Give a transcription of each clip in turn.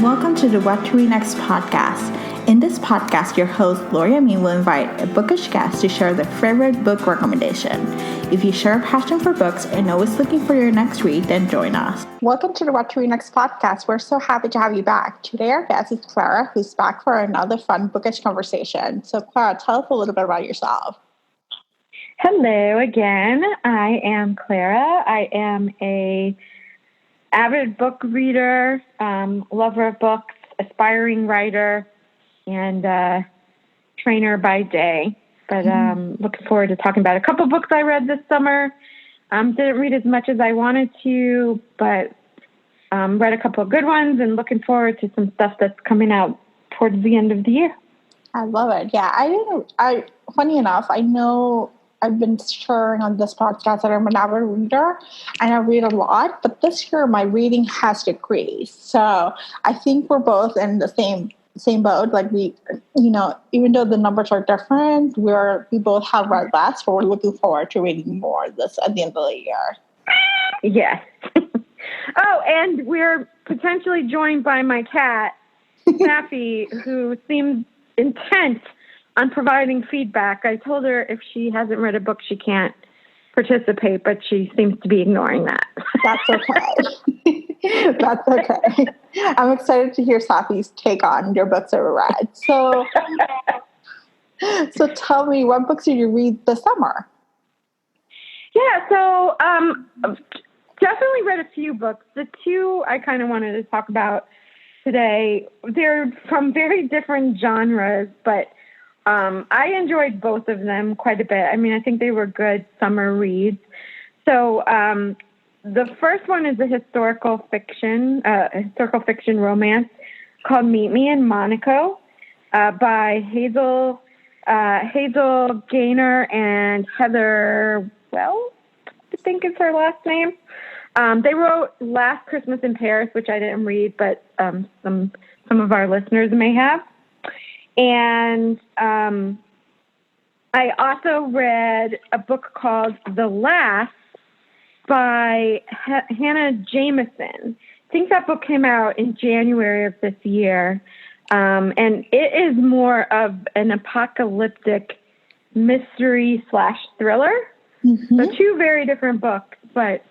and welcome to the What to Read Next podcast. In this podcast, your host, Gloria Me, will invite a bookish guest to share their favorite book recommendation. If you share a passion for books and always looking for your next read, then join us. Welcome to the What to Read Next podcast. We're so happy to have you back. Today, our guest is Clara, who's back for another fun bookish conversation. So, Clara, tell us a little bit about yourself. Hello again. I am Clara. I am a avid book reader, lover of books, aspiring writer, and trainer by day. But looking forward to talking about a couple books I read this summer. Didn't read as much as I wanted to, but read a couple of good ones and looking forward to some stuff that's coming out towards the end of the year. I love it. Yeah, funny enough, I know I've been sharing on this podcast that I'm an avid reader and I read a lot, but this year my reading has decreased. So I think we're both in the same boat. Like we, even though the numbers are different, we both have read less, but we're looking forward to reading more this at the end of the year. Yes. Oh, and we're potentially joined by my cat, Sappy, who seems intent on providing feedback. I told her if she hasn't read a book, she can't participate, but she seems to be ignoring that. That's okay. That's okay. I'm excited to hear Safi's take on your books that were read. So tell me, what books did you read this summer? Yeah, so definitely read a few books. The two I kind of wanted to talk about today, they're from very different genres, but I enjoyed both of them quite a bit. I mean, I think they were good summer reads. So the first one is a historical fiction romance called Meet Me in Monaco by Hazel Gaynor and Heather Wells, I think is her last name. They wrote Last Christmas in Paris, which I didn't read, but some of our listeners may have. And I also read a book called The Last by Hannah Jameson. I think that book came out in January of this year. And it is more of an apocalyptic mystery / thriller. Mm-hmm. So two very different books, but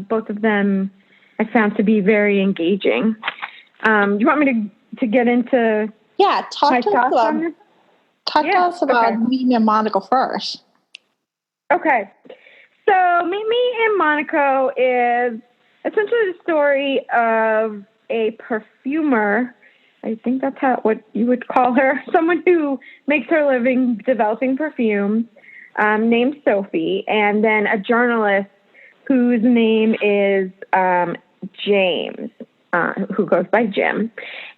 both of them I found to be very engaging. Do you want me to get into... Yeah, talk to us about Meet Me in Monaco first. Okay. So Meet Me in Monaco is essentially the story of a perfumer. I think that's what you would call her. Someone who makes her living developing perfumes, named Sophie, and then a journalist whose name is James, who goes by Jim.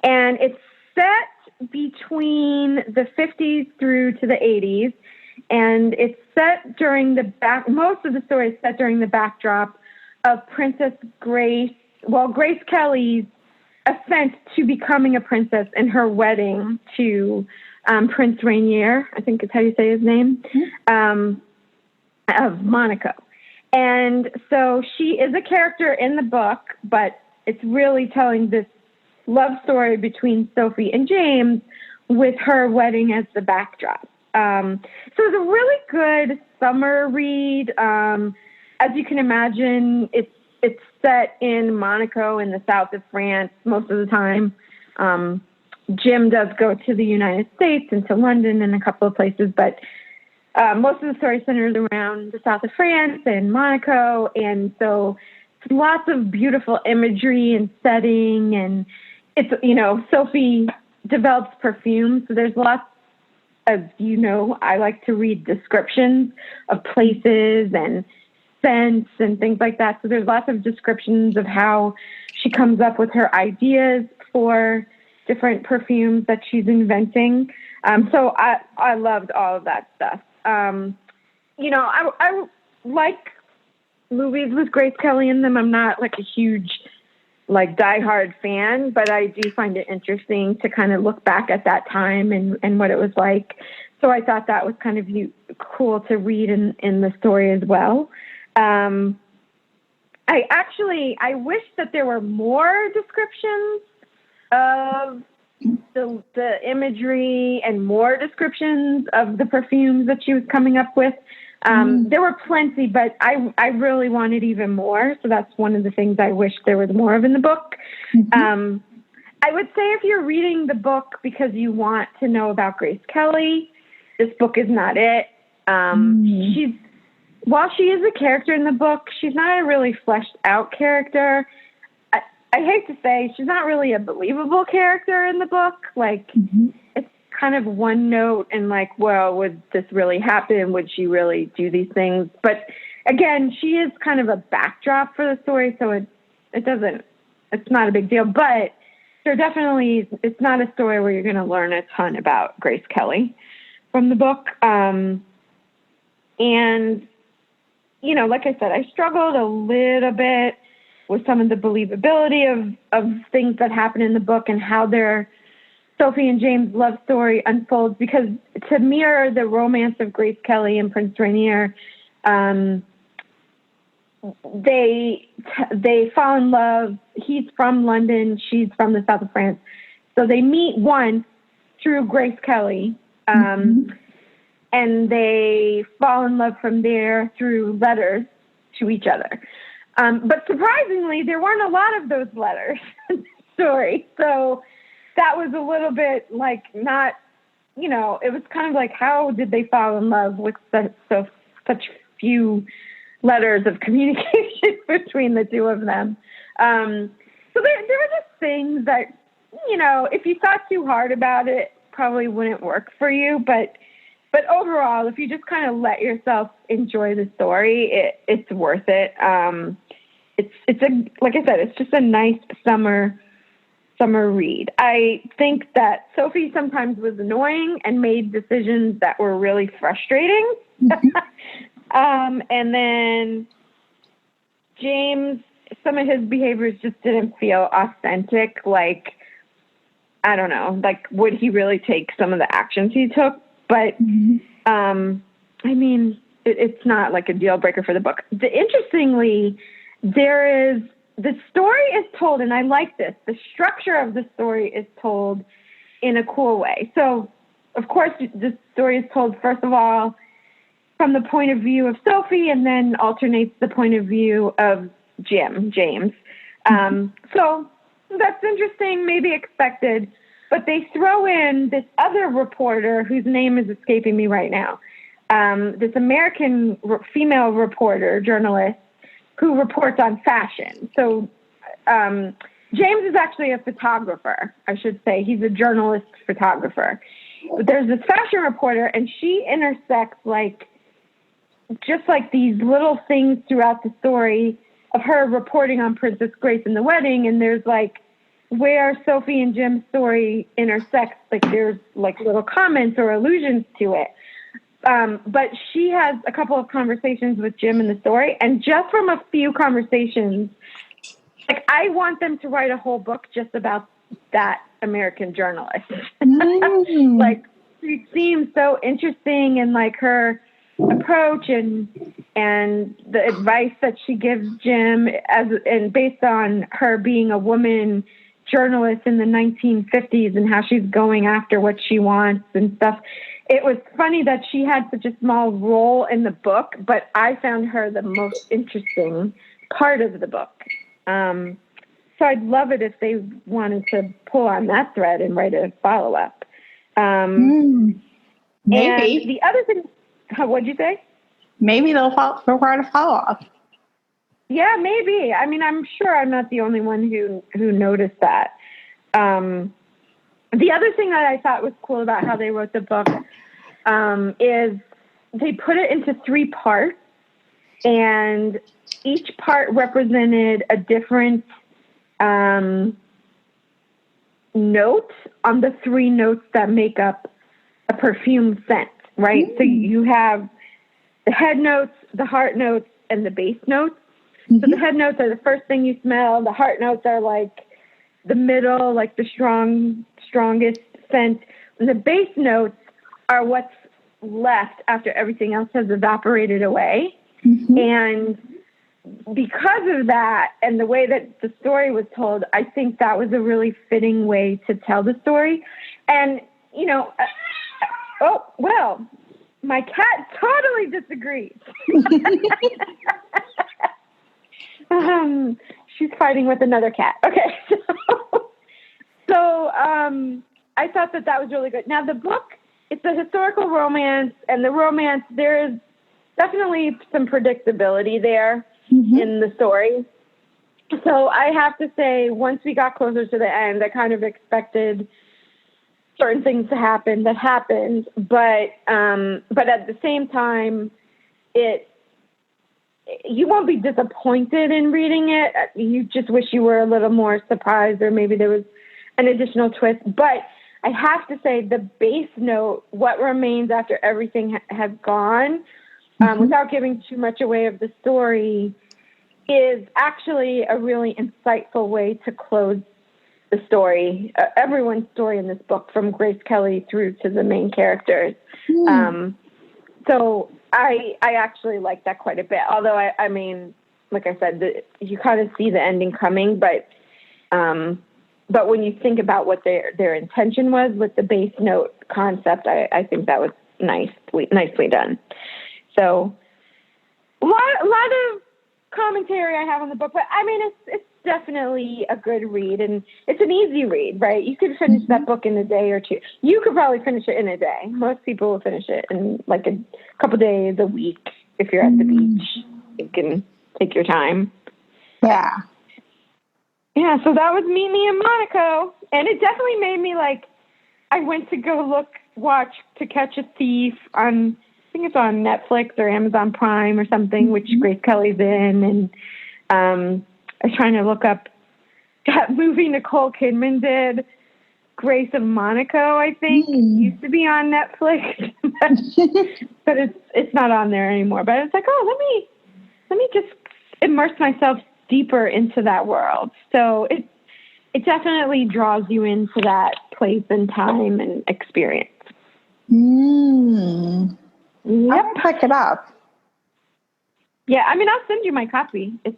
And it's set between the 50s through to the 80s, and it's set during most of the story is set during the backdrop of Princess Grace Kelly's ascent to becoming a princess and her wedding to Prince Rainier, I think is how you say his name, of Monaco. And so she is a character in the book, but it's really telling this love story between Sophie and James with her wedding as the backdrop. So it's a really good summer read. As you can imagine, it's set in Monaco in the south of France most of the time. Jim does go to the United States and to London and a couple of places, but most of the story centers around the south of France and Monaco. And so it's lots of beautiful imagery and setting, and it's, Sophie develops perfume. So there's lots of, I like to read descriptions of places and scents and things like that. So there's lots of descriptions of how she comes up with her ideas for different perfumes that she's inventing. So I loved all of that stuff. I like movies with Grace Kelly in them. I'm not like a huge diehard fan, but I do find it interesting to kind of look back at that time and what it was like. So I thought that was kind of cool to read in the story as well. I wish that there were more descriptions of the imagery and more descriptions of the perfumes that she was coming up with. There were plenty, but I really wanted even more. So that's one of the things I wish there was more of in the book. I would say if you're reading the book because you want to know about Grace Kelly, this book is not it. While she is a character in the book, she's not a really fleshed out character. I hate to say she's not really a believable character in the book. Like, it's kind of one note and like, well, would this really happen? Would she really do these things? But again, she is kind of a backdrop for the story, so it's not a big deal. But it's not a story where you're going to learn a ton about Grace Kelly from the book. And, you know, like I said, I struggled a little bit with some of the believability of things that happen in the book and how their Sophie and James' love story unfolds, because to mirror the romance of Grace Kelly and Prince Rainier, they fall in love. He's from London. She's from the south of France. So they meet once through Grace Kelly, and they fall in love from there through letters to each other. But surprisingly, there weren't a lot of those letters in the story. So that was a little bit like not, you know, it was kind of like, how did they fall in love with such few letters of communication between the two of them? So there were just things that, you know, if you thought too hard about it, probably wouldn't work for you. But overall, if you just kind of let yourself enjoy the story, it's worth it. Like I said, it's just a nice summer read. I think that Sophie sometimes was annoying and made decisions that were really frustrating. And then James, some of his behaviors just didn't feel authentic. Like, I don't know, like, would he really take some of the actions he took? But, I mean, it's not like a deal breaker for the book. Interestingly, the story is told, and I like this, the structure of the story is told in a cool way. So, of course, the story is told, first of all, from the point of view of Sophie, and then alternates the point of view of James. So that's interesting, maybe expected, but they throw in this other reporter whose name is escaping me right now. This American female reporter, journalist, who reports on fashion. So James is actually a photographer, I should say. He's a journalist photographer. But there's this fashion reporter, and she intersects just like these little things throughout the story of her reporting on Princess Grace and the wedding. And there's like where Sophie and Jim's story intersects, like there's like little comments or allusions to it. But she has a couple of conversations with Jim in the story, and just from a few conversations, like I want them to write a whole book just about that American journalist. Like, she seems so interesting, and like her approach and the advice that she gives Jim and based on her being a woman journalist in the 1950s and how she's going after what she wants and stuff. It was funny that she had such a small role in the book, but I found her the most interesting part of the book. So I'd love it if they wanted to pull on that thread and write a follow-up. Maybe. And the other thing, what'd you say? Maybe they'll write a follow-up. Yeah, maybe. I mean, I'm sure I'm not the only one who noticed that. The other thing that I thought was cool about how they wrote the book is they put it into 3 parts, and each part represented a different note on the 3 notes that make up a perfume scent, right? So you have the head notes, the heart notes, and the base notes. So the head notes are the first thing you smell. The heart notes are like the middle, like the strongest scent. And the base notes are what's left after everything else has evaporated away. And because of that and the way that the story was told, I think that was a really fitting way to tell the story. And, you know, oh, well, my cat totally disagrees. She's fighting with another cat. Okay. So I thought that was really good. Now, the book, it's a historical romance, and the romance, there is definitely some predictability there in the story. So I have to say, once we got closer to the end, I kind of expected certain things to happen that happened, but at the same time, you won't be disappointed in reading it. You just wish you were a little more surprised, or maybe there was an additional twist. But I have to say, the base note, what remains after everything has gone, without giving too much away of the story, is actually a really insightful way to close the story, everyone's story in this book, from Grace Kelly through to the main characters. So I actually like that quite a bit. Although I mean, like I said, you kind of see the ending coming, but when you think about what their intention was with the base note concept, I think that was nicely done. So a lot of commentary I have on the book, but I mean, it's definitely a good read, and it's an easy read, right? You could finish that book in a day or two. You could probably finish it in a day. Most people will finish it in like a couple days, a week. If you're at the beach, you can take your time. Yeah. Yeah, so that was Meet Me in Monaco, and it definitely made me I went to go watch To Catch a Thief on, I think it's on Netflix or Amazon Prime or something, which Grace Kelly's in, and I was trying to look up that movie Nicole Kidman did, Grace of Monaco, I think. Used to be on Netflix, but it's not on there anymore. But it's let me just immerse myself deeper into that world. So it definitely draws you into that place and time and experience. Yep. I'll pick it up. Yeah, I mean, I'll send you my copy. It's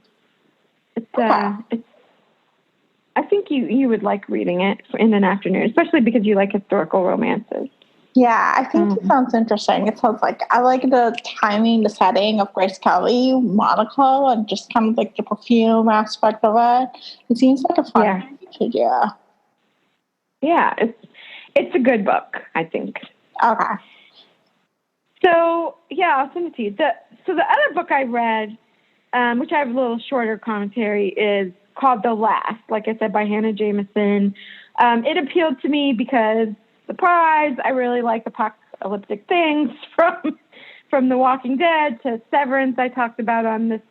I think you would like reading it in an afternoon, especially because you like historical romances. Yeah, I think it sounds interesting. It sounds like I like the timing, the setting of Grace Kelly, Monaco, and just kind of like the perfume aspect of it. It seems like a fun thing to do. Yeah, it's a good book, I think. Okay. So yeah, I'll send it to you. So the other book I read, which I have a little shorter commentary, is called The Last, like I said, by Hannah Jameson. It appealed to me because, surprise, I really like apocalyptic things, from The Walking Dead to Severance, I talked about on this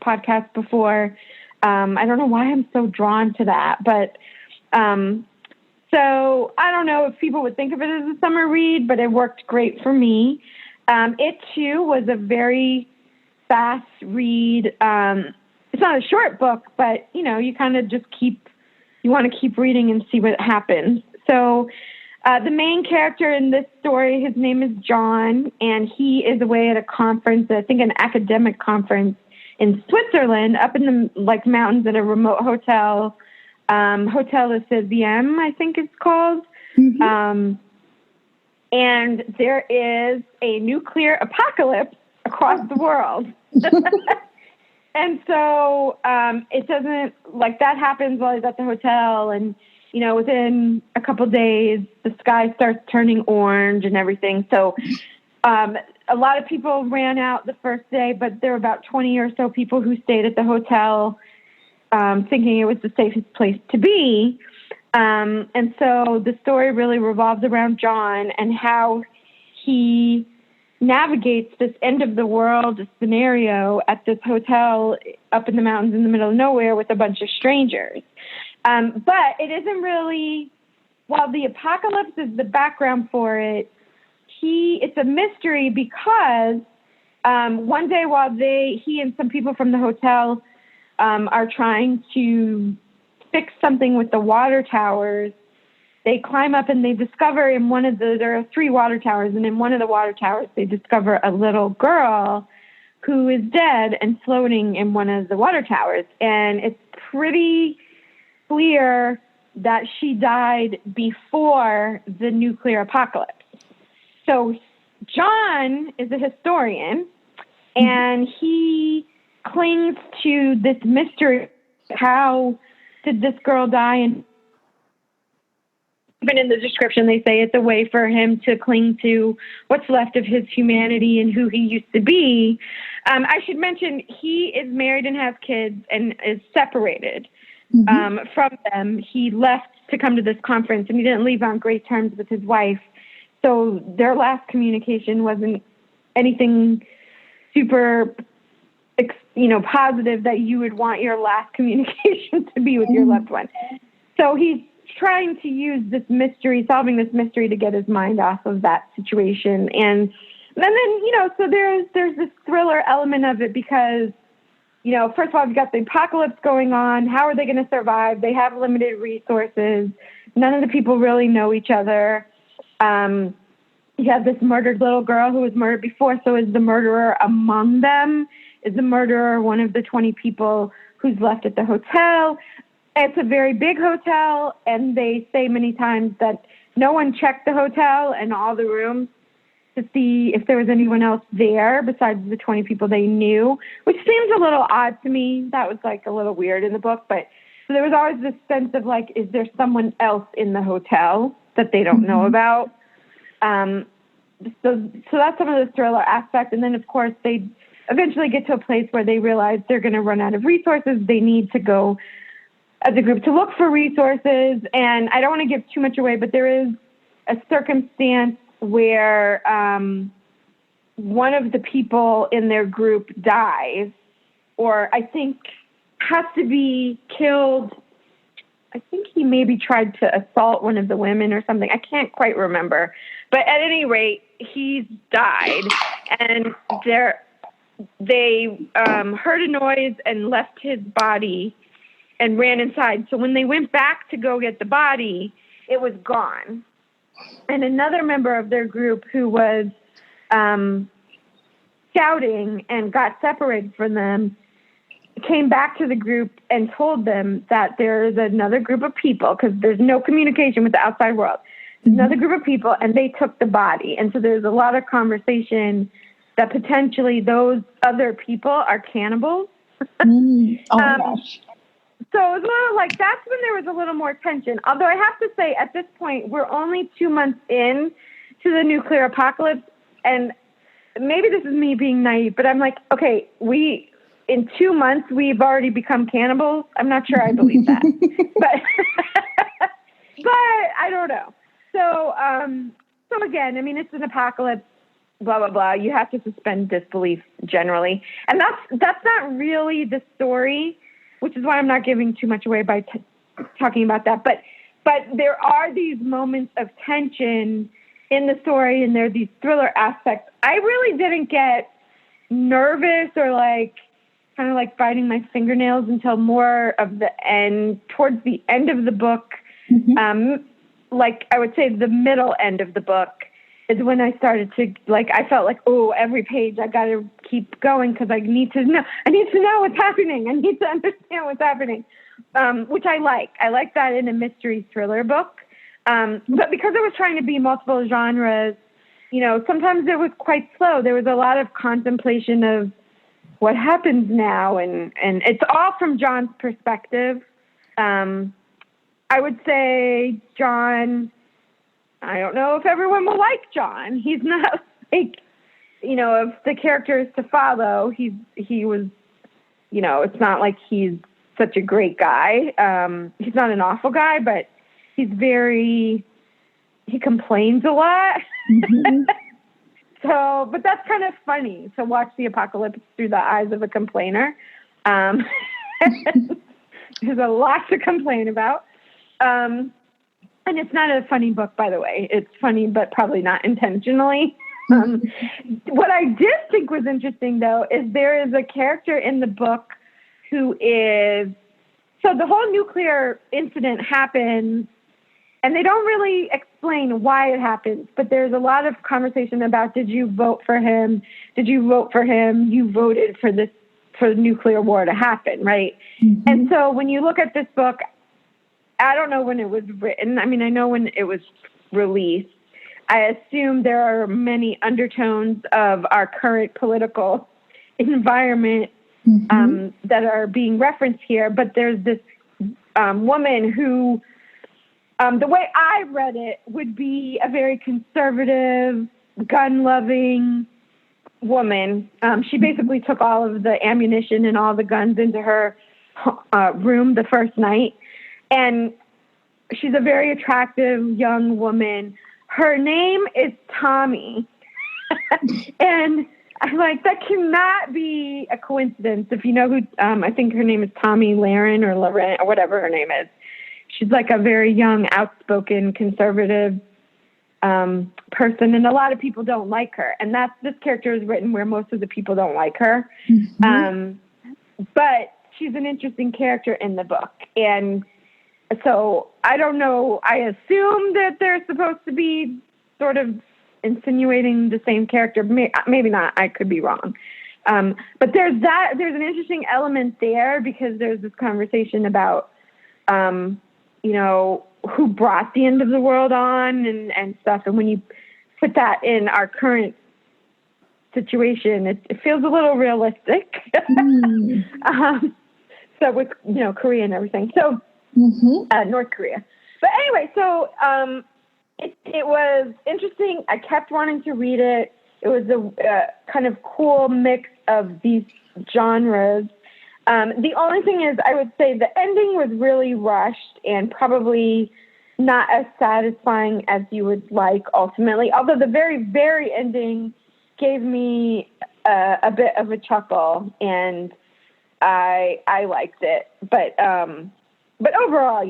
podcast before. I don't know why I'm so drawn to that, but so I don't know if people would think of it as a summer read, but it worked great for me. It too was a very fast read. It's not a short book, but you kind of just you want to keep reading and see what happens. So the main character in this story, his name is John, and he is away at a conference, I think an academic conference in Switzerland, up in the mountains at a remote hotel. Hotel de Sixième, I think it's called. And there is a nuclear apocalypse across the world. And so it doesn't, that happens while he's at the hotel, and, within a couple days, the sky starts turning orange and everything. So a lot of people ran out the first day, but there were about 20 or so people who stayed at the hotel, thinking it was the safest place to be. And so the story really revolves around John and how he navigates this end of the world scenario at this hotel up in the mountains in the middle of nowhere with a bunch of strangers. But it isn't really, while the apocalypse is the background for it, it's a mystery because one day while he and some people from the hotel are trying to fix something with the water towers, they climb up and they discover there are 3 water towers, and in one of the water towers they discover a little girl who is dead and floating in one of the water towers. And it's pretty clear that she died before the nuclear apocalypse. So John is a historian, and he clings to this mystery. How did this girl die? And even in the description, they say it's a way for him to cling to what's left of his humanity and who he used to be. I should mention he is married and has kids and is separated from them. He left to come to this conference, and he didn't leave on great terms with his wife. So their last communication wasn't anything super, positive that you would want your last communication to be with your loved one. So he's trying to use this mystery, solving this mystery to get his mind off of that situation. And then so there's this thriller element of it because, first of all, you've got the apocalypse going on. How are they going to survive? They have limited resources. None of the people really know each other. You have this murdered little girl who was murdered before. So is the murderer among them? Is the murderer one of the 20 people who's left at the hotel? It's a very big hotel, and they say many times that no one checked the hotel and all the rooms to see if there was anyone else there besides the 20 people they knew, which seems a little odd to me. That was a little weird in the book, but so there was always this sense of is there someone else in the hotel that they don't know about? So that's some of the thriller aspect. And then, of course, they eventually get to a place where they realize they're going to run out of resources. They need to go as a group to look for resources. And I don't want to give too much away, but there is a circumstance where one of the people in their group dies, or I think has to be killed. I think he maybe tried to assault one of the women or something. I can't quite remember. But at any rate, he's died. And they heard a noise and left his body and ran inside. So when they went back to go get the body, it was gone. And another member of their group who was scouting and got separated from them came back to the group and told them that there's another group of people, because there's no communication with the outside world. There's another group of people, and they took the body. And so there's a lot of conversation that potentially those other people are cannibals. Gosh. So it was a little that's when there was a little more tension. Although I have to say, at this point, we're only 2 months in to the nuclear apocalypse. And maybe this is me being naive, but I'm okay, in 2 months, we've already become cannibals. I'm not sure I believe that. but I don't know. So again, it's an apocalypse, blah, blah, blah. You have to suspend disbelief generally. And that's not really the story, which is why I'm not giving too much away by talking about that. But there are these moments of tension in the story, and there are these thriller aspects. I really didn't get nervous or kind of biting my fingernails until more of the end, towards the end of the book. I would say the middle end of the book is when I started to I felt every page I got to keep going because I need to know what's happening. I need to understand what's happening, which I like. I like that in a mystery thriller book. But because I was trying to be multiple genres, sometimes it was quite slow. There was a lot of contemplation of what happens now, and it's all from John's perspective. I would say John, I don't know if everyone will like John. He's not of the characters to follow, he was, it's not like he's such a great guy. He's not an awful guy, but he complains a lot. So, but that's kind of funny to watch the apocalypse through the eyes of a complainer. There's a lot to complain about. And it's not a funny book, by the way. It's funny, but probably not intentionally. What I did think was interesting, though, is there is a character in the book who is... So the whole nuclear incident happens, and they don't really explain why it happens, but there's a lot of conversation about, did you vote for him? Did you vote for him? You voted for the nuclear war to happen, right? Mm-hmm. And so when you look at this book, I don't know when it was written. I mean, I know when it was released. I assume there are many undertones of our current political environment that are being referenced here, but there's this woman who, the way I read it, would be a very conservative, gun-loving woman. She basically took all of the ammunition and all the guns into her room the first night, and she's a very attractive young woman. Her name is Tommy. And I'm like, that cannot be a coincidence. If you know who, I think her name is Tommy Laren or whatever her name is. She's like a very young, outspoken, conservative person, and a lot of people don't like her. And this character is written where most of the people don't like her. But she's an interesting character in the book. And so I don't know. I assume that they're supposed to be sort of insinuating the same character. Maybe not. I could be wrong. But there's an interesting element there, because there's this conversation about, who brought the end of the world on and stuff. And when you put that in our current situation, it feels a little realistic. So with, Korea and everything. So, North Korea. But anyway, so it was interesting. I kept wanting to read it. It was a kind of cool mix of these genres. The only thing is, I would say the ending was really rushed and probably not as satisfying as you would like ultimately, although the very, very ending gave me a bit of a chuckle, and I liked it. But overall,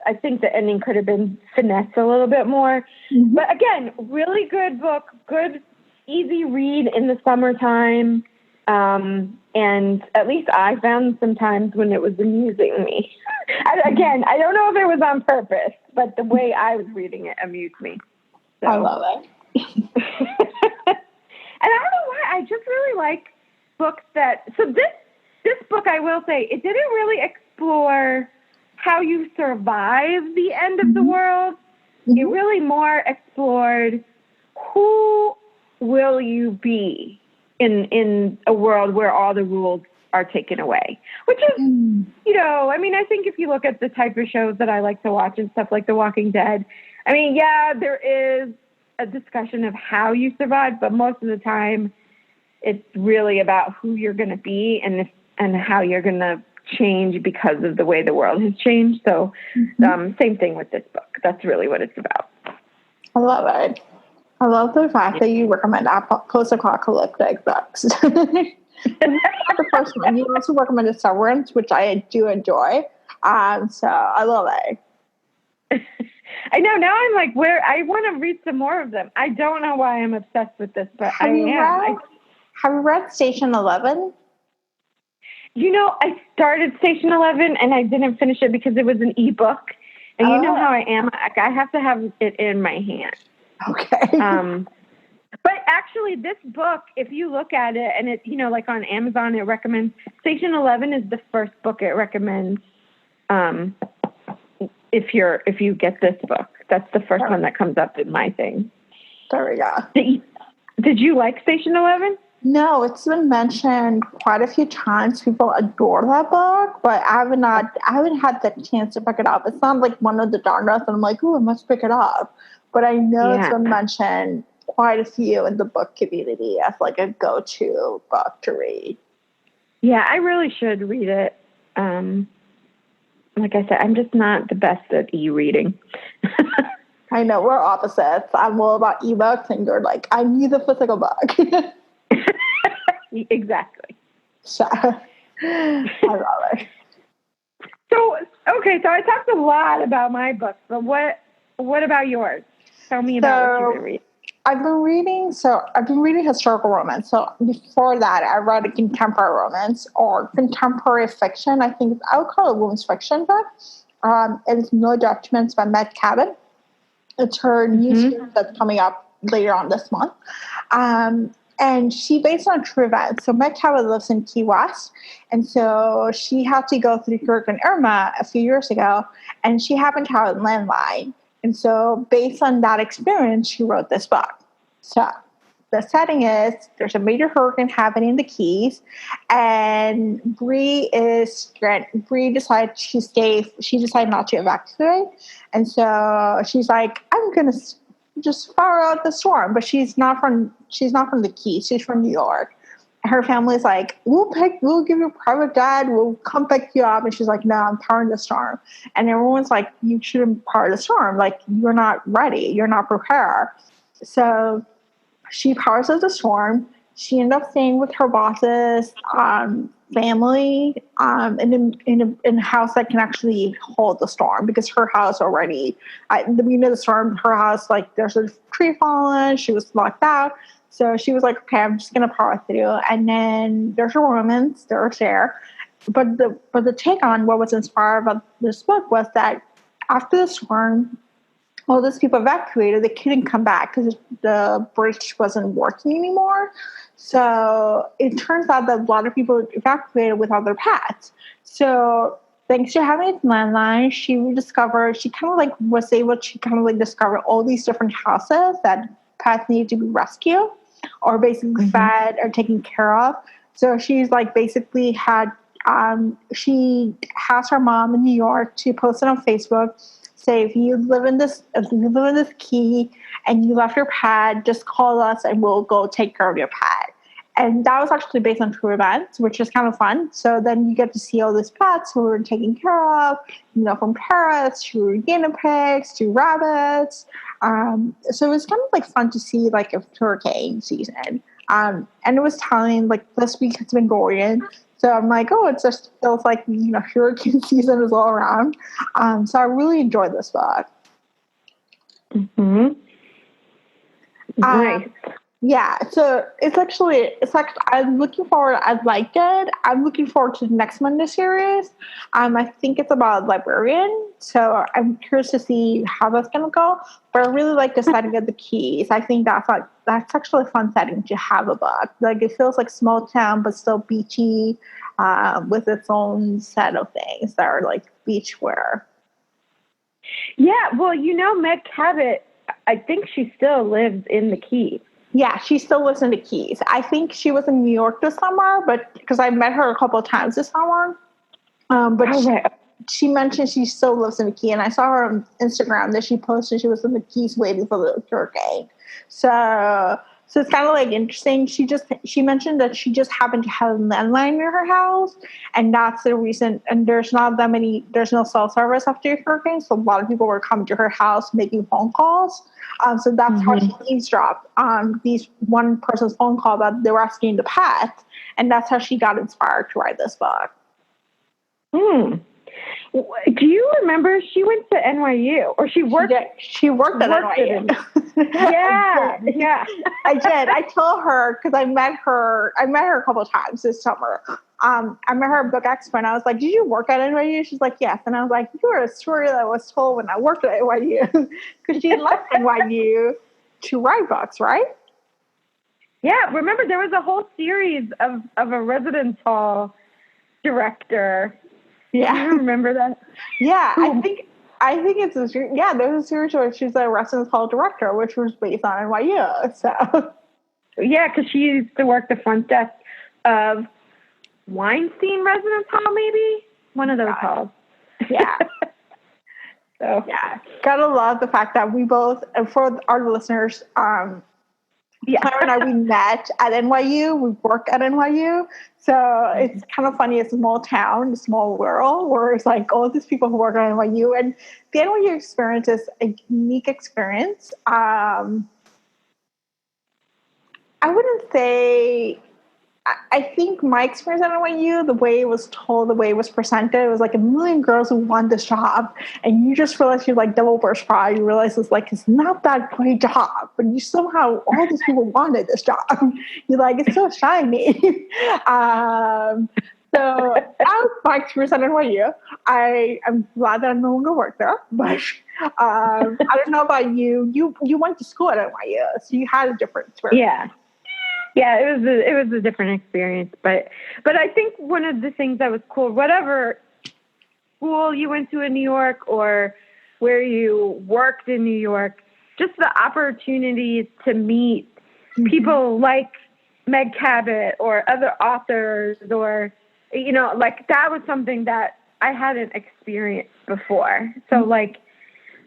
I think the ending could have been finessed a little bit more. But again, really good book, good, easy read in the summertime. And at least I found some times when it was amusing me. Again, I don't know if it was on purpose, but the way I was reading it amused me. So. I love it. And I don't know why, I just really like books so this book, I will say, it didn't really explore how you survive the end of the world. It really more explored who will you be in a world where all the rules are taken away, which is, I think if you look at the type of shows that I like to watch and stuff like The Walking Dead, there is a discussion of how you survive, but most of the time it's really about who you're going to be and how you're going to change because of the way the world has changed. So same thing with this book. That's really what it's about. I love it. I love the fact that you recommend post-apocalyptic books. The first one. You also recommended Severance, which I do enjoy. So I love it. I know. Now I'm like, I want to read some more of them. I don't know why I'm obsessed with this, but Have you read Station 11? I started Station 11 and I didn't finish it because it was an ebook. And you know how I am. I have to have it in my hand. Okay. But actually, this book, if you look at it, and it, like on Amazon, it recommends Station 11 is the first book it recommends. If you get this book, that's the first one that comes up in my thing. There we go. Did you like Station 11? No, it's been mentioned quite a few times. People adore that book, but I haven't had the chance to pick it up. It's not like one of the genres, and I'm like, I must pick it up. But I know it's been mentioned quite a few in the book community as like a go-to book to read. Yeah, I really should read it. Like I said, I'm just not the best at e-reading. I know, we're opposites. I'm all about ebooks, and you're like, I need the physical book. Exactly. So, I love it. So I talked a lot about my books, but what about yours? Tell me about what you've been reading. I've been reading historical romance. So before that, I read a contemporary romance or contemporary fiction. I would call it a women's fiction book. It's No Judgments by Meg Cabot. It's her new series that's coming up later on this month. And she based on true events. So Meg Cabot lives in Key West. And so she had to go through Hurricane Irma a few years ago, and she happened to have a landline. And so based on that experience, she wrote this book. So the setting is there's a major hurricane happening in the Keys, and Bree decided to stay. She decided not to evacuate, and so she's like, I'm gonna just follow out the storm. But she's not from the Keys. She's from New York. Her family's like, we'll give you a private jet. We'll come pick you up. And she's like, no, I'm powering the storm. And everyone's like, you shouldn't power the storm. Like, you're not ready. You're not prepared. So she powers the storm. She ended up staying with her boss's family in a house that can actually hold the storm, because her house already, at the beginning of the storm, her house, like, there's a tree fallen. She was locked out. So she was like, okay, I'm just going to power through. And then there's a romance. There's there. But the take on what was inspired about this book was that after the storm, all these people evacuated. They couldn't come back because the bridge wasn't working anymore. So it turns out that a lot of people evacuated without their pets. So thanks to having a landline, she kind of like was able to kind of like discover all these different houses that pets need to be rescued or basically fed or taken care of. So she's like basically she has her mom in New York to post it on Facebook. Say, if you live in this key and you left your pet, just call us and we'll go take care of your pet. And that was actually based on true events, which is kind of fun. So then you get to see all these pets who are taken care of, from parrots to guinea pigs to rabbits. So it was kind of like fun to see like a hurricane season. And it was telling, like, this week it's been Gordon. So I'm like, oh, it just feels like, hurricane season is all around. So I really enjoyed this book. Nice. Yeah, so it's actually, I'm looking forward, I liked it. I'm looking forward to the next Monday series. I think it's about a librarian. So I'm curious to see how that's going to go. But I really like the setting of the Keys. I think that's actually a fun setting to have a book. Like, it feels like small town, but still beachy, with its own set of things that are like beach wear. Yeah, well, Meg Cabot, I think she still lives in the Keys. Yeah, she still lives in the Keys. I think she was in New York this summer, but because I met her a couple of times this summer. She mentioned she still lives in the Keys, and I saw her on Instagram that she posted she was in the Keys waiting for the hurricane. So it's kind of like interesting. She mentioned that she just happened to have a landline near her house, and that's the reason. And there's no cell service after the hurricane, so a lot of people were coming to her house making phone calls. So that's how she eavesdropped these one person's phone call that they were asking the pet, and that's how she got inspired to write this book. Do you remember she went to NYU, or she worked? She worked at NYU. Yeah. I did. I told her because I met her a couple of times this summer. I met her at Book Expo, and I was like, "Did you work at NYU?" She's like, "Yes." And I was like, "You were a story that I was told when I worked at NYU," because she left NYU to write books, right? Yeah. Remember, there was a whole series of a residence hall director. Yeah. Do you remember that? Yeah, I think it's there's a series where she's a residence hall director, which was based on NYU. So yeah, because she used to work the front desk of Weinstein Residence Hall, maybe one of those halls. Yeah. So yeah, gotta love the fact that we both, and for our listeners, Clara and I, we met at NYU. We work at NYU. So it's kind of funny. It's a small town, a small world, where it's like all these people who work at NYU. And the NYU experience is a unique experience. I wouldn't say... I think my experience at NYU, the way it was told, the way it was presented, it was like a million girls who want this job, and you just realize you're like double burst pride. You realize it's not that great job, but you somehow, all these people wanted this job. You're like, it's so shiny. So that was my experience at NYU. I'm glad that I no longer work there, but I don't know about you. You went to school at NYU, so you had a different experience. Yeah, it was a different experience, but I think one of the things that was cool, whatever school you went to in New York or where you worked in New York, just the opportunities to meet people like Meg Cabot or other authors, or like that was something that I hadn't experienced before. So like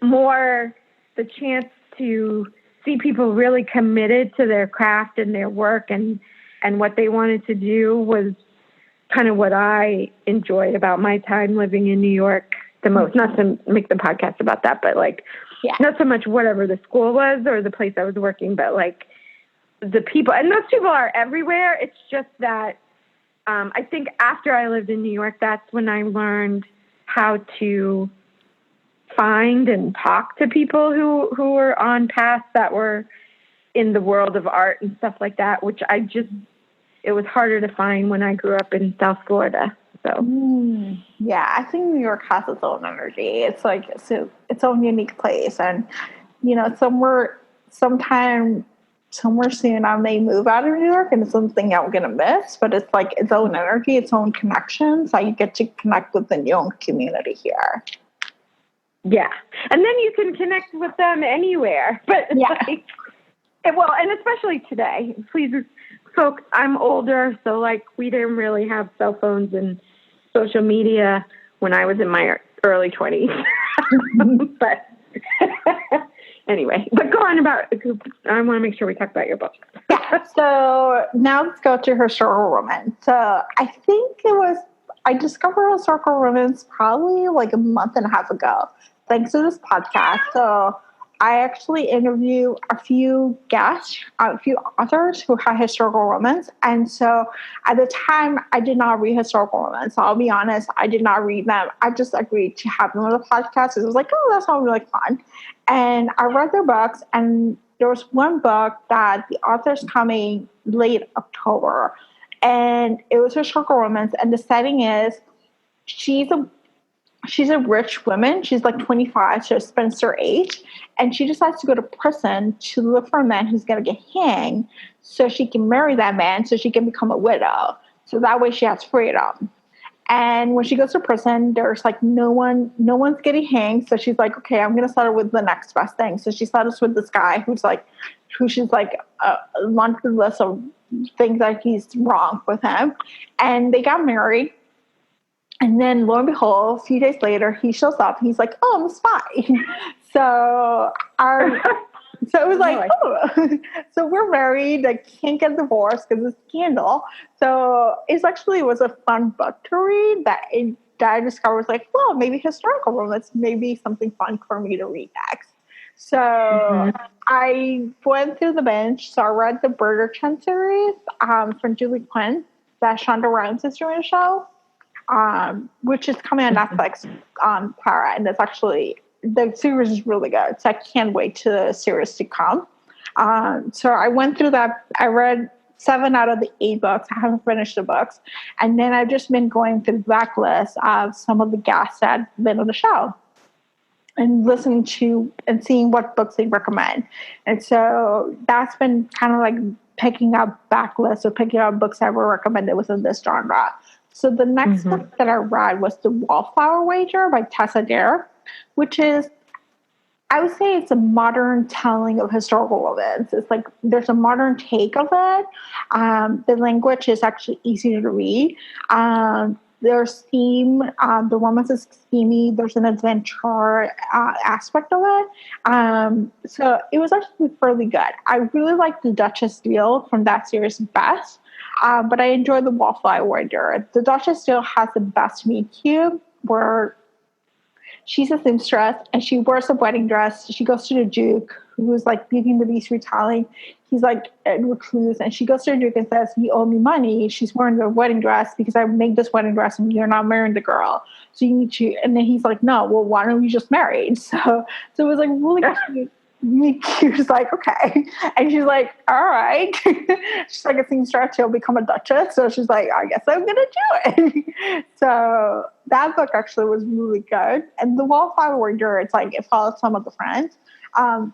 more the chance to see people really committed to their craft and their work and what they wanted to do was kind of what I enjoyed about my time living in New York the most. Not to make the podcast about that, but like, not so much whatever the school was or the place I was working, but like the people, and those people are everywhere. It's just that I think after I lived in New York, that's when I learned how to find and talk to people who were on paths that were in the world of art and stuff like that, which it was harder to find when I grew up in South Florida. So yeah, I think New York has its own energy. It's like its own unique place, and somewhere soon I may move out of New York, and it's something I'm gonna miss. But it's like its own energy, its own connections. So you get to connect with the New York community here. Yeah, and then you can connect with them anywhere. But and especially today, please, folks. I'm older, so like we didn't really have cell phones and social media when I was in my early 20s. But anyway, but go on about. I want to make sure we talk about your book. Yeah. So now let's go to historical romance. So I think I discovered historical romance probably like a month and a half ago, thanks to this podcast. So I actually interview a few guests, a few authors who had historical romance. And so at the time, I did not read historical romance. So I'll be honest, I did not read them. I just agreed to have them on the podcast. It was like, oh, that sounds really fun. And I read their books, and there was one book that the author's coming late October. And it was historical romance. And the setting is she's a rich woman. She's like 25, so Spencer age. And she decides to go to prison to look for a man who's going to get hanged so she can marry that man so she can become a widow. So that way she has freedom. And when she goes to prison, there's like no one's getting hanged. So she's like, okay, I'm going to settle with the next best thing. So she settles with this guy who she's like a laundry list of things that he's wrong with him. And they got married. And then lo and behold, a few days later, he shows up. He's like, oh, I'm a spy. So it was like, oh, so we're married. I can't get divorced because of scandal. So it was a fun book to read that I discovered was like, well, maybe historical romance, maybe something fun for me to read next. So I went through the bench. So I read the Bridgerton series from Julie Quinn that Shonda Rhimes is doing a show. Which is coming on Netflix on Clara, and the series is really good. So I can't wait to the series to come. So I went through that. I read 7 out of the 8 books. I haven't finished the books, and then I've just been going through the backlist of some of the guests that have been on the show, and listening to and seeing what books they recommend. And so that's been kind of like picking up backlists or picking up books that were recommended within this genre. So the next book that I read was The Wallflower Wager by Tessa Dare, which is, I would say it's a modern telling of historical events. It's like there's a modern take of it. The language is actually easy to read. There's theme, the romance is steamy. There's an adventure aspect of it. So it was actually fairly good. I really like the Duchess Deal from that series best. But I enjoy the Wallflower Wager. The Duchess Deal has the best meet cute where she's a seamstress and she wears a wedding dress. She goes to the Duke, who's like Beauty and the Beast retelling. He's like a recluse, and she goes to the Duke and says, "You owe me money." She's wearing the wedding dress because I made this wedding dress and you're not marrying the girl. So you need to. And then he's like, "No, well, why don't we just marry?" So it was like really cute. She was like, okay. And she's like, all right. She's like, it seems start to become a duchess. So she's like, I guess I'm going to do it. So that book actually was really good. And The Wallflower Warrior, it's like, it follows some of the friends.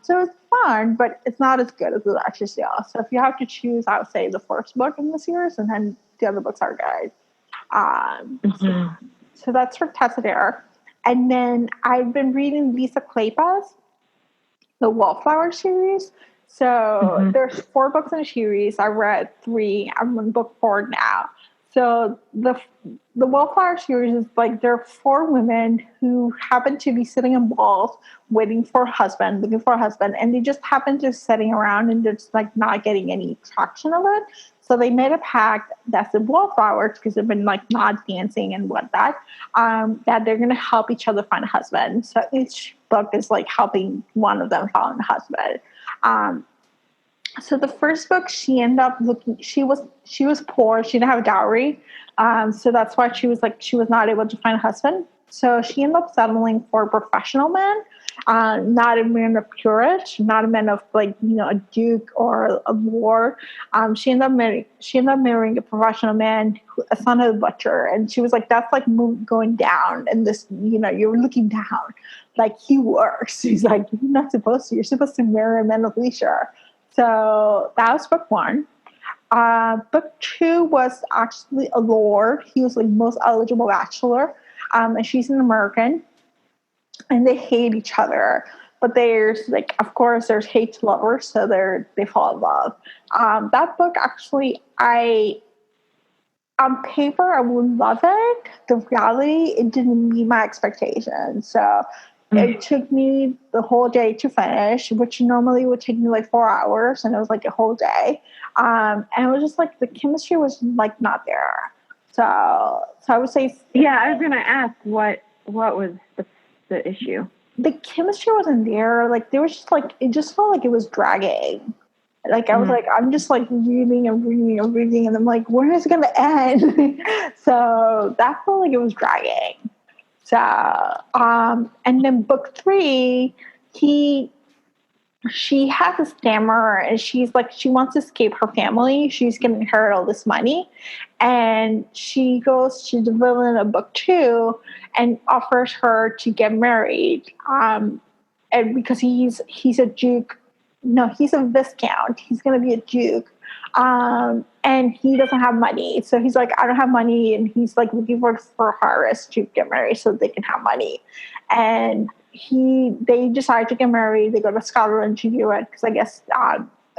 So it's fun, but it's not as good as the Duchess Deal. So if you have to choose, I would say the first book in the series, and then the other books are good. So that's for Tessa Dare. And then I've been reading Lisa Kleypas, the Wallflower series. So there's 4 books in a series. I read 3. I'm on book 4 now. So the Wallflower series is like there are 4 women who happen to be sitting in walls waiting for a husband, looking for a husband, and they just happen to sitting around and they're just like not getting any traction of it. So they made a pact that's the Wallflowers, because they've been like not dancing and whatnot, that they're going to help each other find a husband. So each book is like helping one of them find a husband. So the first book, she ended up looking. She was poor. She didn't have a dowry, so that's why she was not able to find a husband. So she ended up settling for a professional man, not a man of courage, not a man of a duke or a lord. She ended up marrying a professional man, a son of a butcher, and she was like, that's like going down, and this you're looking down, like he works. He's like, you're not supposed to. You're supposed to marry a man of leisure. So that was book 1. Book 2 was actually a lord. He was like most eligible bachelor, and she's an American, and they hate each other. But there's of course, there's hate to lovers, so they fall in love. That book actually, on paper, I would love it. The reality, it didn't meet my expectations. So it took me the whole day to finish, which normally would take me like 4 hours, and it was like a whole day. And it was just like the chemistry was like not there. So I would say, yeah, I was gonna ask what was the issue. The chemistry wasn't there. Like there was just like it just felt like it was dragging. Like I was like, I'm just like reading and reading and reading, and I'm like, when is it gonna end? So that felt like it was dragging. So, and then book 3, she has a stammer, and she's like, she wants to escape her family. She's going to inherit all this money, and she goes to the villain of book 2 and offers her to get married. And because he's a duke, no, he's a viscount. He's going to be a duke. And he doesn't have money. So he's like, I don't have money. And he's like looking for Harris to get married so they can have money. And they decide to get married. They go to Scotland to do it because I guess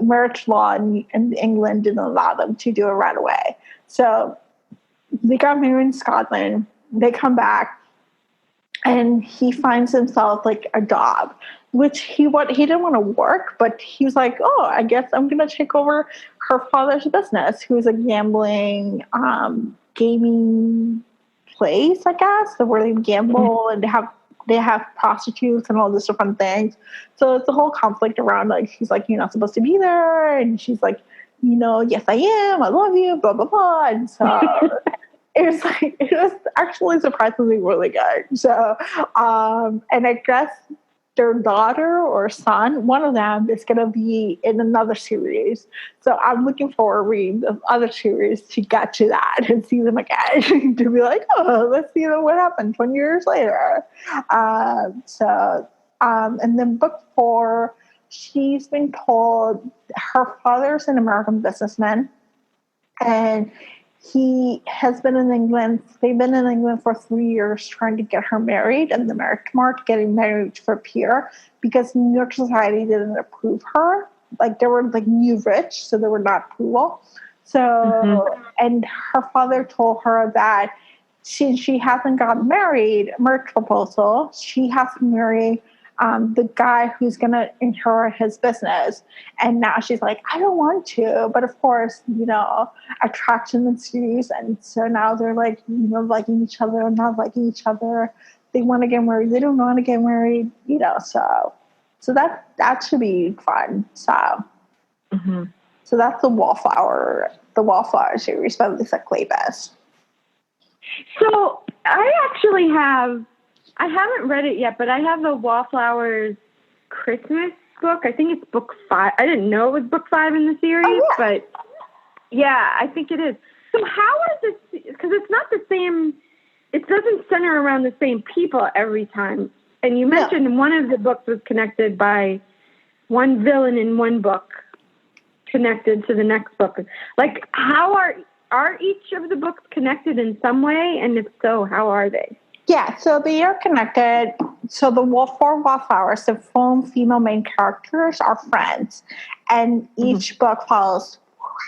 marriage law in England didn't allow them to do it right away. So they got married in Scotland. They come back, and he finds himself like a job, which he didn't want to work, but he was like, oh, I guess I'm going to take over her father's business, who is a gambling, gaming place, I guess, so where they gamble and they have prostitutes and all these different things. So it's a whole conflict around, like, he's like, you're not supposed to be there. And she's like, yes, I am. I love you, blah, blah, blah. And so it was actually surprisingly really good. So, and I guess their daughter or son, one of them is going to be in another series. So I'm looking forward to reading the other series to get to that and see them again, to be like, oh, let's see what happened 20 years later. And then book 4, she's been told her father's an American businessman, and he has been in England. They've been in England for 3 years trying to get her married, and the marriage mark getting married for peer, because New York society didn't approve her. Like they were like new rich, so they were not approval. So, and her father told her that since she hasn't got married, marriage proposal, she has to marry the guy who's going to inherit his business. And now she's like, I don't want to. But of course, attraction ensues. And so now they're like, liking each other, not liking each other. They want to get married. They don't want to get married, So that should be fun. So that's the Wallflower series by Lisa Kleypas. So I actually I haven't read it yet, but I have the Wallflowers Christmas book. I think it's book 5. I didn't know it was book 5 in the series, but yeah, I think it is. So how is this? Because it's not the same. It doesn't center around the same people every time. And you mentioned one of the books was connected by one villain in one book connected to the next book. Like, how are each of the books connected in some way? And if so, how are they? Yeah, so they are connected. So the four wallflowers, the female main characters, are friends, and each book follows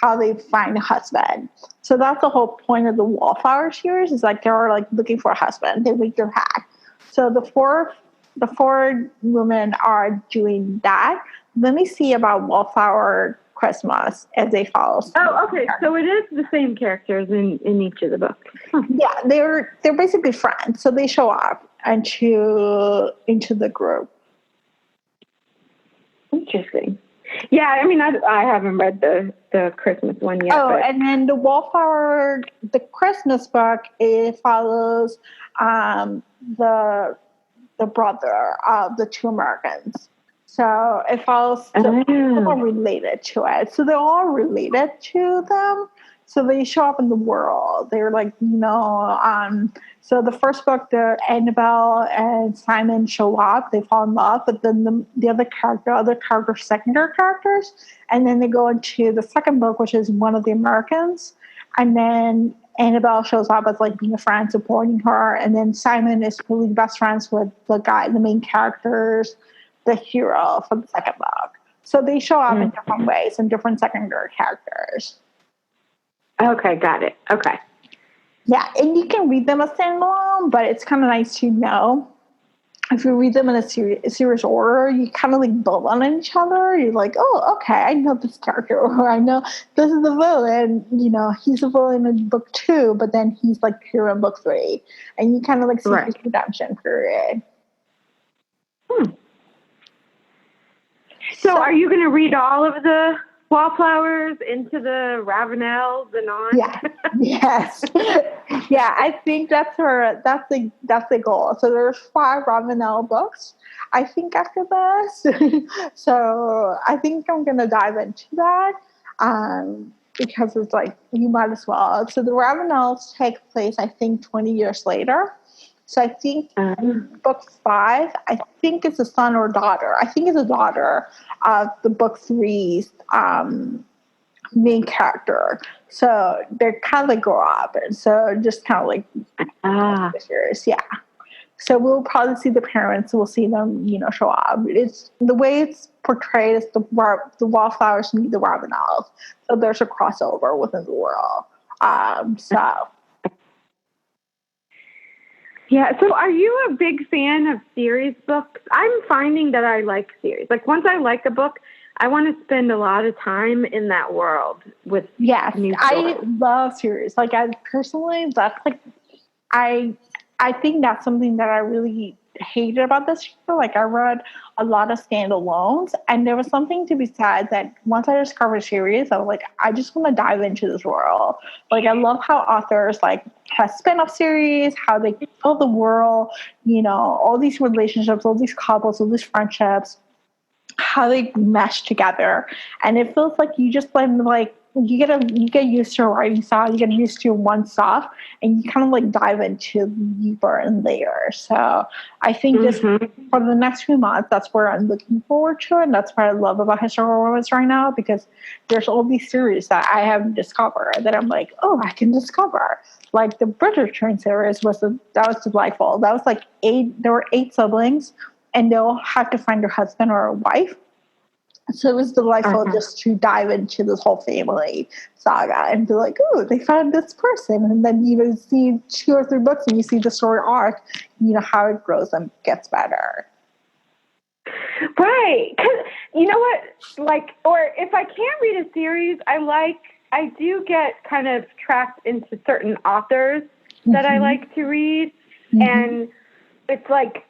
how they find a husband. So that's the whole point of the wallflower series. Is like they're like looking for a husband. They wear their hat. So the four women are doing that. Let me see about Wallflower Christmas as they follow. Oh, okay. So it is the same characters in each of the books. Huh. Yeah, they're basically friends. So they show up into the group. Interesting. Yeah, I mean, I haven't read the Christmas one yet. Oh, and then the Christmas book, it follows the brother of the two Americans. So it follows people related to it. So they're all related to them. So they show up in the world. They're like, so the first book, Annabelle and Simon show up. They fall in love, but then the other characters, secondary characters. And then they go into the second book, which is one of the Americans. And then Annabelle shows up as like being a friend, supporting her. And then Simon is really best friends with the main characters, the hero from the second book. So they show up in different ways and different secondary characters. Okay, got it. Okay. Yeah, and you can read them as standalone, but it's kind of nice to know. If you read them in a series order, you kind of like build on each other. You're like, oh, okay, I know this character, or I know this is the villain. He's a villain in book 2, but then he's like hero in book 3, and you kind of like see his redemption period. So are you going to read all of the Wallflowers into the Ravenels and on? Yeah. Yes. Yeah, I think that's the goal. So there's 5 Ravenel books, I think, after this. So I think I'm gonna dive into that. Because it's like you might as well. So the Ravenels take place, I think, 20 years later. So I think book 5, I think it's a son or daughter. I think it's a daughter of the book 3's main character. So they're kind of like grow up, and so just kind of like years, yeah. So we'll probably see the parents. We'll see them, show up. It's the way it's portrayed is the Wallflowers meet the Ravenels. So there's a crossover within the world. Yeah, so are you a big fan of series books? I'm finding that I like series. Like, once I like a book, I want to spend a lot of time in that world with new stories. I love series. Like, I personally, that's like, I think that's something that I really hated about this show. Like, I read a lot of standalones, and there was something to be said that once I discovered series, I was like, I just want to dive into this world. Like, I love how authors like have spin-off series, how they fill the world, all these relationships, all these couples, all these friendships, how they mesh together. And it feels like you just like you get used to a writing style, you get used to one stuff, and you kind of like dive into deeper and layers. So I think this for the next few months, that's where I'm looking forward to, and that's what I love about historical romance right now, because there's all these series that I haven't discovered that I'm like, oh, I can discover. Like the Bridgerton series that was delightful. That was like 8. There were 8 siblings, and they'll have to find their husband or a wife. So it was delightful just to dive into this whole family saga and be like, oh, they found this person. And then you see 2 or 3 books and you see the story arc, how it grows and gets better. Right. 'Cause you know what? Like, or if I can't read a series, I do get kind of trapped into certain authors that I like to read. And it's like,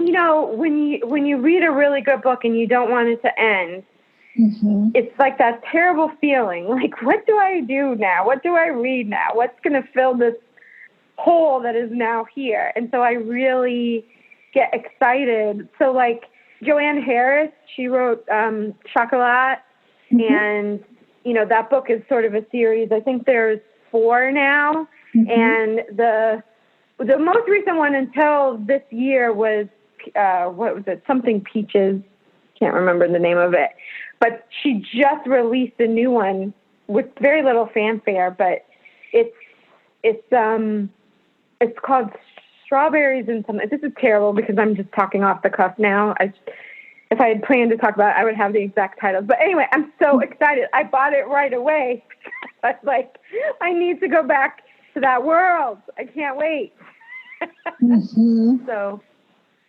when you read a really good book and you don't want it to end, it's like that terrible feeling. Like, what do I do now? What do I read now? What's going to fill this hole that is now here? And so I really get excited. So, like, Joanne Harris, she wrote Chocolat, and, you know, that book is sort of a series. I think there's 4 now, and the most recent one until this year was, what was it, something Peaches, can't remember the name of it, but she just released a new one with very little fanfare, but it's called Strawberries and something. This is terrible because I'm just talking off the cuff now. If I had planned to talk about it, I would have the exact titles. But anyway, I'm so excited. I bought it right away. I was like, I need to go back to that world. I can't wait. So,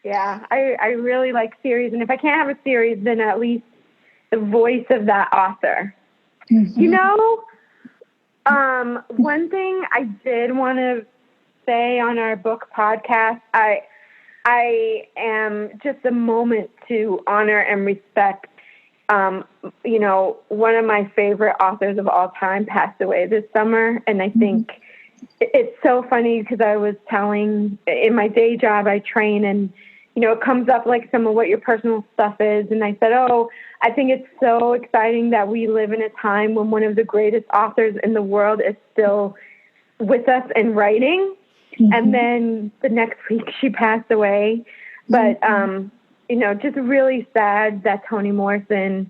yeah, I really like series. And if I can't have a series, then at least the voice of that author. You know, one thing I did want to say on our book podcast, I am just a moment to honor and respect, you know, one of my favorite authors of all time passed away this summer. And I think it's so funny because I was telling, in my day job, I train, and, you know, it comes up like some of what your personal stuff is. And I said, I think it's so exciting that we live in a time when one of the greatest authors in the world is still with us and writing. And then the next week she passed away. But, you know, just really sad that Toni Morrison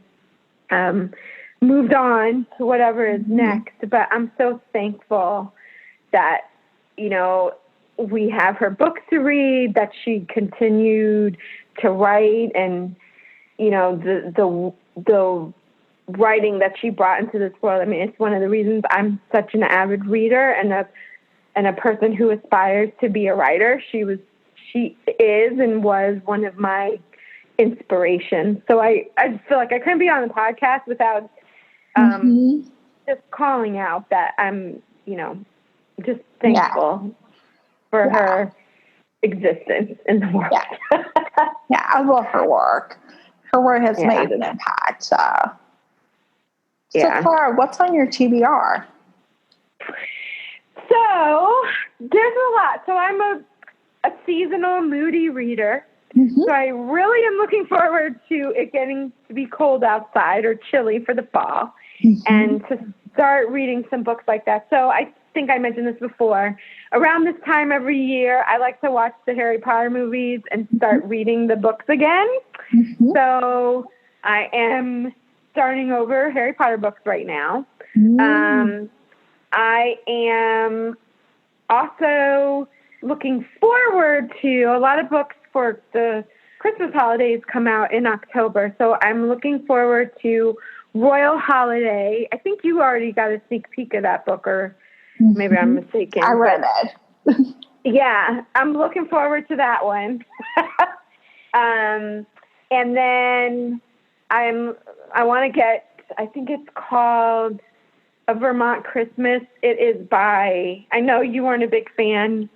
moved on to whatever is next. But I'm so thankful that, you know, we have her books to read, that she continued to write, and, you know, the writing that she brought into this world. I mean, it's one of the reasons I'm such an avid reader and a person who aspires to be a writer. She is and was one of my inspirations. So I feel like I couldn't be on the podcast without just calling out that I'm, you know, just thankful for her existence in the world. Yeah, I love her work. Her work has made an impact. So Clara, what's on your TBR? So there's a lot. So I'm a seasonal moody reader. So I really am looking forward to it getting to be cold outside or chilly for the fall and to start reading some books like that. So I think I mentioned this before. Around this time every year, I like to watch the Harry Potter movies and start reading the books again. So I am starting over Harry Potter books right now. I am also looking forward to a lot of books for the Christmas holidays come out in October. So I'm looking forward to Royal Holiday. I think you already got a sneak peek of that book, or maybe I'm mistaken. I read it. Yeah, I'm looking forward to that one. And then I want to get, I think it's called A Vermont Christmas. It is by, I know you weren't a big fan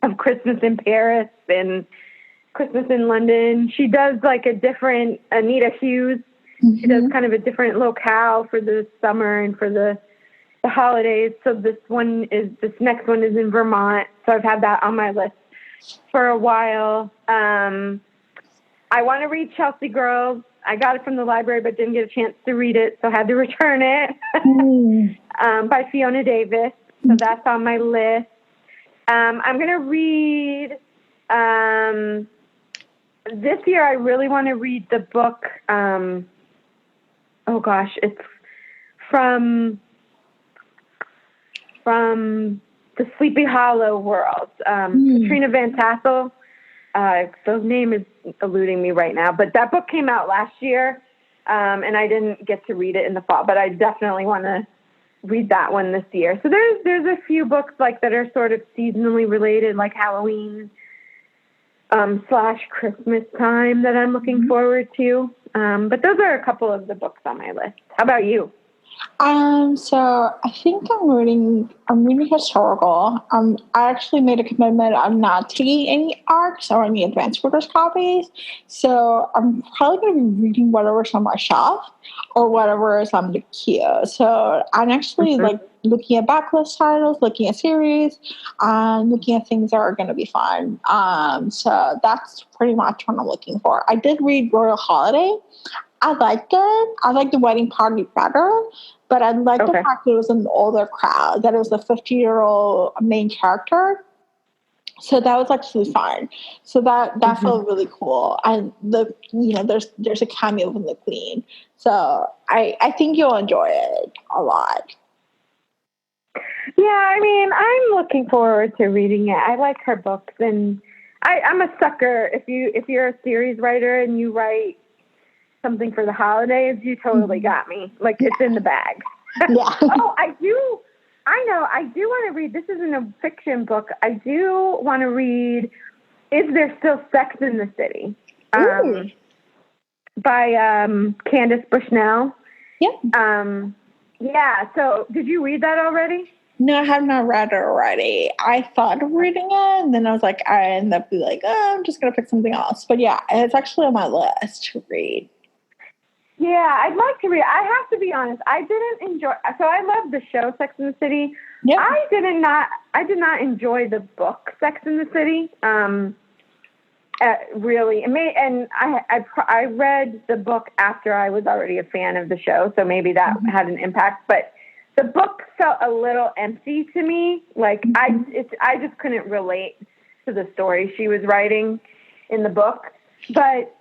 of Christmas in Paris and Christmas in London. She does like a different, Anita Hughes. She does kind of a different locale for the summer and for the holidays. So this next one is in Vermont. So I've had that on my list for a while. I want to read Chelsea Girls. I got it from the library, but didn't get a chance to read it, so I had to return it, by Fiona Davis. So that's on my list. I'm going to read, this year I really want to read the book, it's from the Sleepy Hollow world. Katrina Van Tassel. The name is eluding me right now, but that book came out last year, and I didn't get to read it in the fall, but I definitely want to read that one this year. So there's a few books like that are sort of seasonally related, like Halloween / Christmas time that I'm looking forward to. But those are a couple of the books on my list. How about you? So I think I'm reading historical. I actually made a commitment. I'm not taking any ARCs or any advanced readers copies. So I'm probably going to be reading whatever's on my shelf or whatever is on the queue. So I'm actually Mhm. like looking at backlist titles, looking at series, looking at things that are going to be fun. So that's pretty much what I'm looking for. I did read Royal Holiday. I liked it. I liked the wedding party better, but I liked the Okay. fact that it was an older crowd, that it was a 50-year-old main character. So that was actually fun. So that Mhm. felt really cool. And there's a cameo from the Queen. So I think you'll enjoy it a lot. Yeah, I mean, I'm looking forward to reading it. I like her books, and I'm a sucker. If you're a series writer and you write something for the holidays, you totally Mhm. got me. Like it's in the bag. Yeah. Oh, I do. I know. I do want to read. This isn't a fiction book. I do want to read. Is there still sex in the city? Ooh. By Candace Bushnell. Yeah. Yeah. So, did you read that already? No, I have not read it already. I thought of reading it, and then I was like, I ended up being like, oh, I'm just gonna pick something else. But yeah, it's actually on my list to read. Yeah, I'd like to read. I have to be honest. I didn't enjoy. So I love the show Sex in the City. Yep. I did not enjoy the book Sex in the City. Really, and I read the book after I was already a fan of the show, so maybe that had an impact. But the book felt a little empty to me. Like I just couldn't relate to the story she was writing in the book. But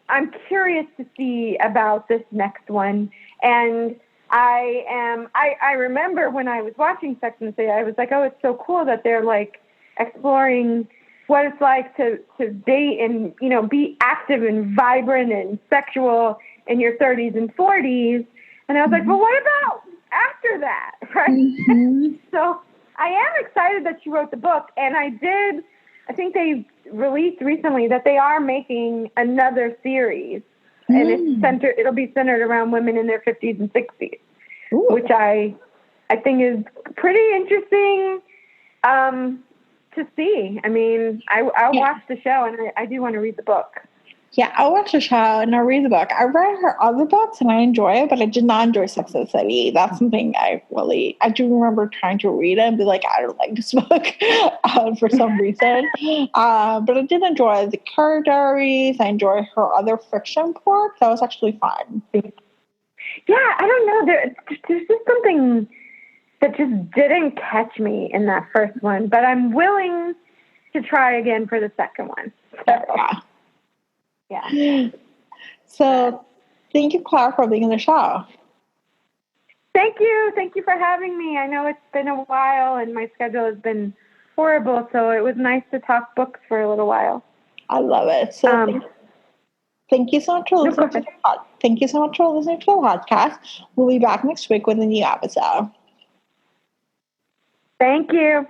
I'm curious to see about this next one. And I remember when I was watching Sex and the City, I was like, oh, it's so cool that they're like exploring what it's like to date and, be active and vibrant and sexual in your 30s and 40s. And I was like, well, what about after that? Right. Mm-hmm. So I am excited that she wrote the book. And I think they released recently that they are making another series, and it'll be centered around women in their 50s and 60s, Ooh. which I think is pretty interesting to see. I mean, I'll watch the show, and I do want to read the book. Yeah, I watch the show and I read the book. I read her other books and I enjoy it, but I did not enjoy Sex and the City. That's something I do remember trying to read it and be like, I don't like this book for some reason. But I did enjoy the Clara Diaries. I enjoy her other fiction work. That was actually fun. Yeah, I don't know. There's just something that just didn't catch me in that first one, but I'm willing to try again for the second one. So, yeah. So thank you, Clara, for being on the show. Thank you. Thank you for having me. I know it's been a while and my schedule has been horrible, so it was nice to talk books for a little while. I love it. So thank you so much for listening to the Thank you so much for listening to the podcast. We'll be back next week with a new episode. Thank you.